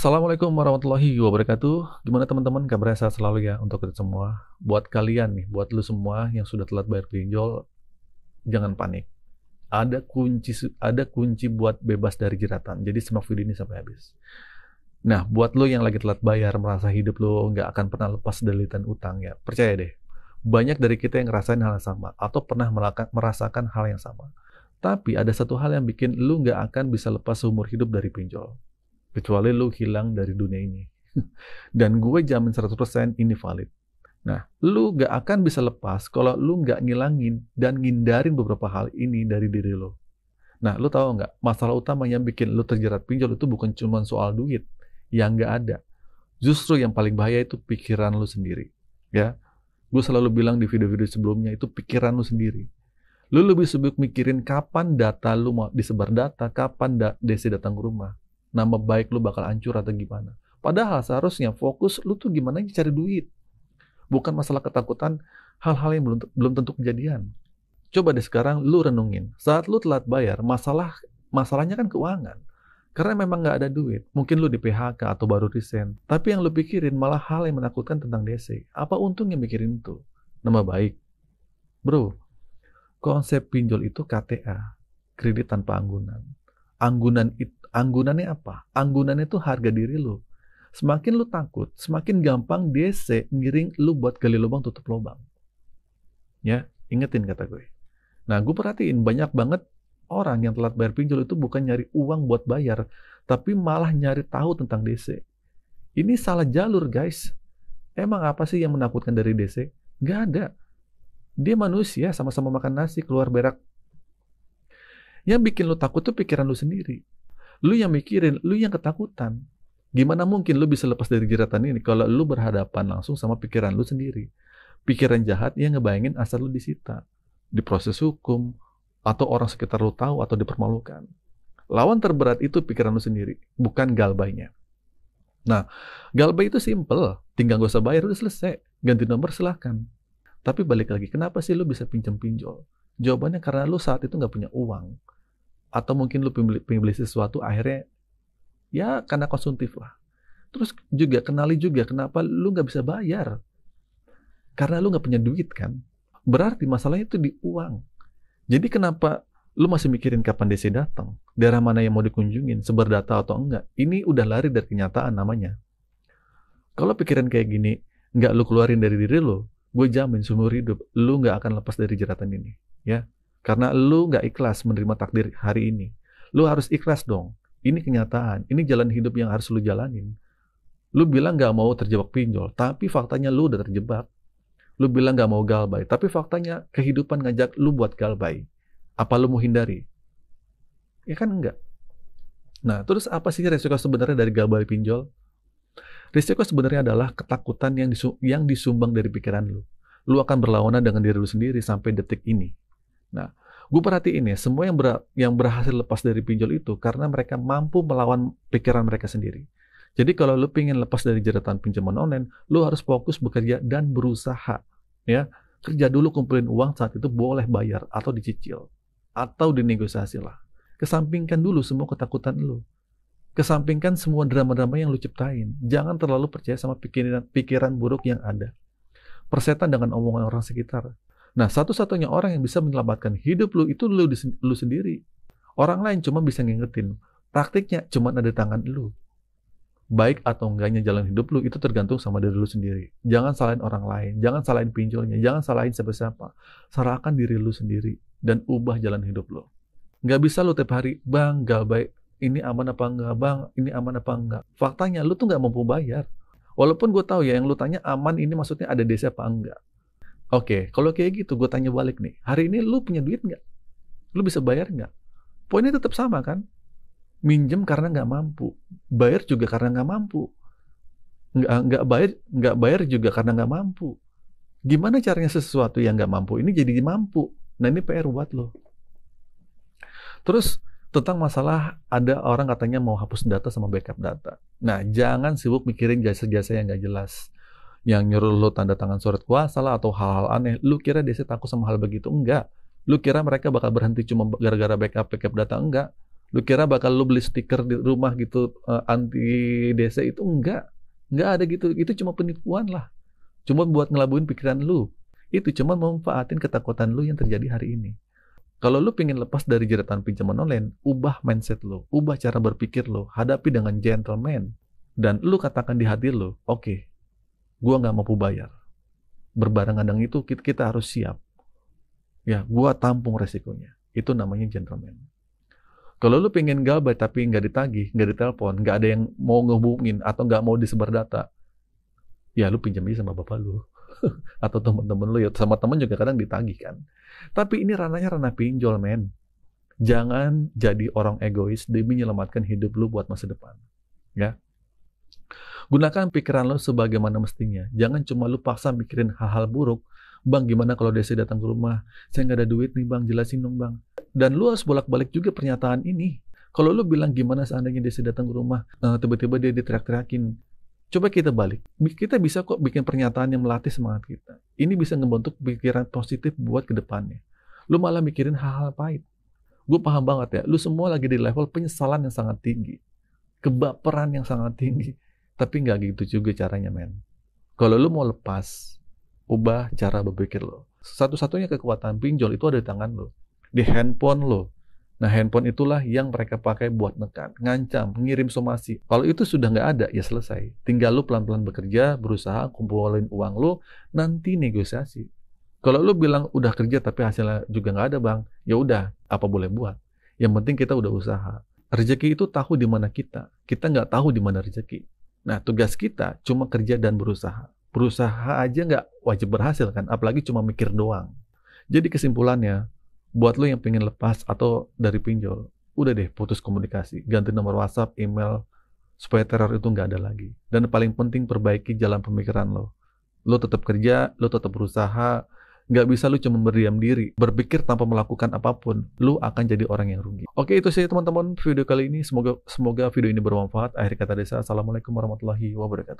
Assalamualaikum warahmatullahi wabarakatuh. Gimana teman-teman? Kabarnya sehat selalu ya untuk kita semua. Buat kalian nih, buat lu semua yang sudah telat bayar pinjol, jangan panik. Ada kunci buat bebas dari jeratan. Jadi simak video ini sampai habis. Nah, buat lu yang lagi telat bayar, merasa hidup lu nggak akan pernah lepas dari lilitan utang ya, percaya deh. Banyak dari kita yang ngerasain hal yang sama atau pernah merasakan hal yang sama. Tapi ada satu hal yang bikin lu nggak akan bisa lepas seumur hidup dari pinjol. Kecuali lu hilang dari dunia ini. Dan gue jamin 100% ini valid. Nah, lu gak akan bisa lepas kalau lu gak ngilangin dan ngindarin beberapa hal ini dari diri lu. Nah, lu tahu nggak, masalah utama yang bikin lu terjerat pinjol itu bukan cuma soal duit yang gak ada. Justru yang paling bahaya itu pikiran lu sendiri. Ya, gue selalu bilang di video-video sebelumnya, itu pikiran lu sendiri. Lu lebih sibuk mikirin kapan data lu mau disebar data, kapan DC datang ke rumah. Nama baik lu bakal hancur atau gimana. Padahal seharusnya fokus lu tuh gimana cari duit. Bukan masalah ketakutan hal-hal yang belum tentu kejadian. Coba deh sekarang lu renungin. Saat lu telat bayar, masalahnya kan keuangan. Karena memang nggak ada duit. Mungkin lu di PHK atau baru resign. Tapi yang lu pikirin malah hal yang menakutkan tentang DC. Apa untungnya mikirin itu? Nama baik. Bro, konsep pinjol itu KTA. Kredit tanpa anggunan. Anggunannya apa? Anggunannya itu harga diri lu. Semakin lu takut, semakin gampang DC ngiring lu buat gali lubang tutup lubang. Ya, ingetin kata gue. Nah, gue perhatiin banyak banget orang yang telat bayar pinjol itu bukan nyari uang buat bayar, tapi malah nyari tahu tentang DC. Ini salah jalur, guys. Emang apa sih yang menakutkan dari DC? Gak ada. Dia manusia, sama-sama makan nasi, keluar berak. Yang bikin lu takut tuh pikiran lu sendiri. Lu yang mikirin, lu yang ketakutan. Gimana mungkin lu bisa lepas dari jeratan ini kalau lu berhadapan langsung sama pikiran lu sendiri? Pikiran jahat yang ngebayangin asal lu disita, diproses hukum, atau orang sekitar lu tahu atau dipermalukan. Lawan terberat itu pikiran lu sendiri, bukan galbainya. Nah, galbay itu simple, tinggal gak usah bayar udah selesai. Ganti nomor silahkan. Tapi balik lagi, kenapa sih lu bisa pinjol? Jawabannya karena lu saat itu nggak punya uang. Atau mungkin lu pengen beli sesuatu, akhirnya ya karena konsumtif lah. Terus juga kenali juga kenapa lu nggak bisa bayar. Karena lu nggak punya duit kan. Berarti masalahnya itu di uang. Jadi kenapa lu masih mikirin kapan DC datang? Daerah mana yang mau dikunjungin? Sebar data atau enggak? Ini udah lari dari kenyataan namanya. Kalau pikiran kayak gini nggak lu keluarin dari diri lu, gue jamin seumur hidup lu nggak akan lepas dari jeratan ini. Ya, karena lu nggak ikhlas menerima takdir hari ini. Lu harus ikhlas dong. Ini kenyataan. Ini jalan hidup yang harus lu jalanin. Lu bilang nggak mau terjebak pinjol, tapi faktanya lu udah terjebak. Lu bilang nggak mau galbay, tapi faktanya kehidupan ngajak lu buat galbay. Apa lu mau hindari? Ya kan enggak. Nah, terus apa sih resiko sebenarnya dari galbay pinjol? Risiko sebenarnya adalah ketakutan yang disumbang dari pikiran lu. Lu akan berlawanan dengan diri lu sendiri sampai detik ini. Nah, gue perhatiin ya, semua yang berhasil lepas dari pinjol itu karena mereka mampu melawan pikiran mereka sendiri. Jadi kalau lu pengen lepas dari jeratan pinjaman online, lu harus fokus bekerja dan berusaha. Ya, kerja dulu kumpulin uang, saat itu boleh bayar atau dicicil atau dinegosiasi lah. Kesampingkan dulu semua ketakutan lu. Kesampingkan semua drama-drama yang lu ciptain. Jangan terlalu percaya sama pikiran buruk yang ada. Persetan dengan omongan orang sekitar. Nah, satu-satunya orang yang bisa menyelamatkan hidup lu itu lu sendiri. Orang lain cuma bisa ngingetin. Praktiknya cuma ada di tangan lu. Baik atau enggaknya jalan hidup lu itu tergantung sama diri lu sendiri. Jangan salahin orang lain, jangan salahin pinjolnya, jangan salahin siapa-siapa. Serahkan diri lu sendiri dan ubah jalan hidup lu. Nggak bisa lu tiap hari, bang, galbay, ini aman apa enggak, bang, ini aman apa enggak. Faktanya lu tuh nggak mampu bayar. Walaupun gue tahu ya yang lu tanya aman ini maksudnya ada DC apa enggak. Oke, kalau kayak gitu gue tanya balik nih. Hari ini lu punya duit nggak? Lu bisa bayar nggak? Poinnya tetap sama kan? Minjem karena nggak mampu. Bayar juga karena nggak mampu. Nggak bayar juga karena nggak mampu. Gimana caranya sesuatu yang nggak mampu ini jadi mampu? Nah, ini PR buat lo. Terus tentang masalah ada orang katanya mau hapus data sama backup data. Nah, jangan sibuk mikirin jasa-jasa yang nggak jelas. Yang nyuruh lo tanda tangan surat kuasa lah atau hal-hal aneh. Lu kira DC takut sama hal begitu? Enggak. Lu kira mereka bakal berhenti cuma gara-gara backup data? Enggak. Lu kira bakal lu beli stiker di rumah gitu, anti DC itu enggak ada gitu. Itu cuma penipuan lah. Cuma buat ngelabuin pikiran lu. Itu cuma memanfaatin ketakutan lu yang terjadi hari ini. Kalau lu pengen lepas dari jeratan pinjaman online, ubah mindset lu, ubah cara berpikir lu, hadapi dengan gentleman. Dan lu katakan di hati lu, oke, gua nggak mampu bayar. Berbarengan dengan itu, kita harus siap. Ya, gua tampung resikonya. Itu namanya gentleman. Kalau lu pengen gabay tapi nggak ditagih, nggak ditelepon, nggak ada yang mau ngehubungin atau nggak mau disebar data, ya lu pinjam aja sama bapak lu. Atau teman-teman lu, ya sama teman juga kadang ditagih kan. Tapi ini ranahnya ranah pinjol, men. Jangan jadi orang egois demi menyelamatkan hidup lu buat masa depan. Ya. Gunakan pikiran lu sebagaimana mestinya. Jangan cuma lu paksa mikirin hal-hal buruk. Bang, gimana kalau DC datang ke rumah? Saya nggak ada duit nih, Bang. Jelasin dong, Bang. Dan lu harus bolak-balik juga pernyataan ini. Kalau lu bilang gimana seandainya DC datang ke rumah, tiba-tiba dia diteriak-teriakin. Coba kita balik. Kita bisa kok bikin pernyataan yang melatih semangat kita. Ini bisa ngebentuk pikiran positif buat ke depannya. Lu malah mikirin hal-hal pahit. Gue paham banget ya, lu semua lagi di level penyesalan yang sangat tinggi. Kebaperan yang sangat tinggi. Tapi nggak gitu juga caranya, men. Kalau lu mau lepas, ubah cara berpikir lo. Satu-satunya kekuatan pinjol itu ada di tangan lo. Di handphone lo. Nah, handphone itulah yang mereka pakai buat nekan, ngancam, ngirim somasi. Kalau itu sudah nggak ada, ya selesai. Tinggal lu pelan-pelan bekerja, berusaha, kumpulin uang lu, nanti negosiasi. Kalau lu bilang udah kerja tapi hasilnya juga nggak ada, Bang, ya udah, apa boleh buat. Yang penting kita udah usaha. Rezeki itu tahu di mana kita nggak tahu di mana rezeki. Nah, tugas kita cuma kerja dan berusaha. Berusaha aja nggak wajib berhasil kan, apalagi cuma mikir doang. Jadi kesimpulannya, buat lo yang pengen lepas atau dari pinjol, udah deh putus komunikasi, ganti nomor WhatsApp, email, supaya teror itu nggak ada lagi. Dan paling penting perbaiki jalan pemikiran lo. Lo tetap kerja, lo tetap berusaha, nggak bisa lo cuma berdiam diri, berpikir tanpa melakukan apapun, lo akan jadi orang yang rugi. Oke, itu sih teman-teman video kali ini. Semoga video ini bermanfaat. Akhir kata Desa, Assalamualaikum warahmatullahi wabarakatuh.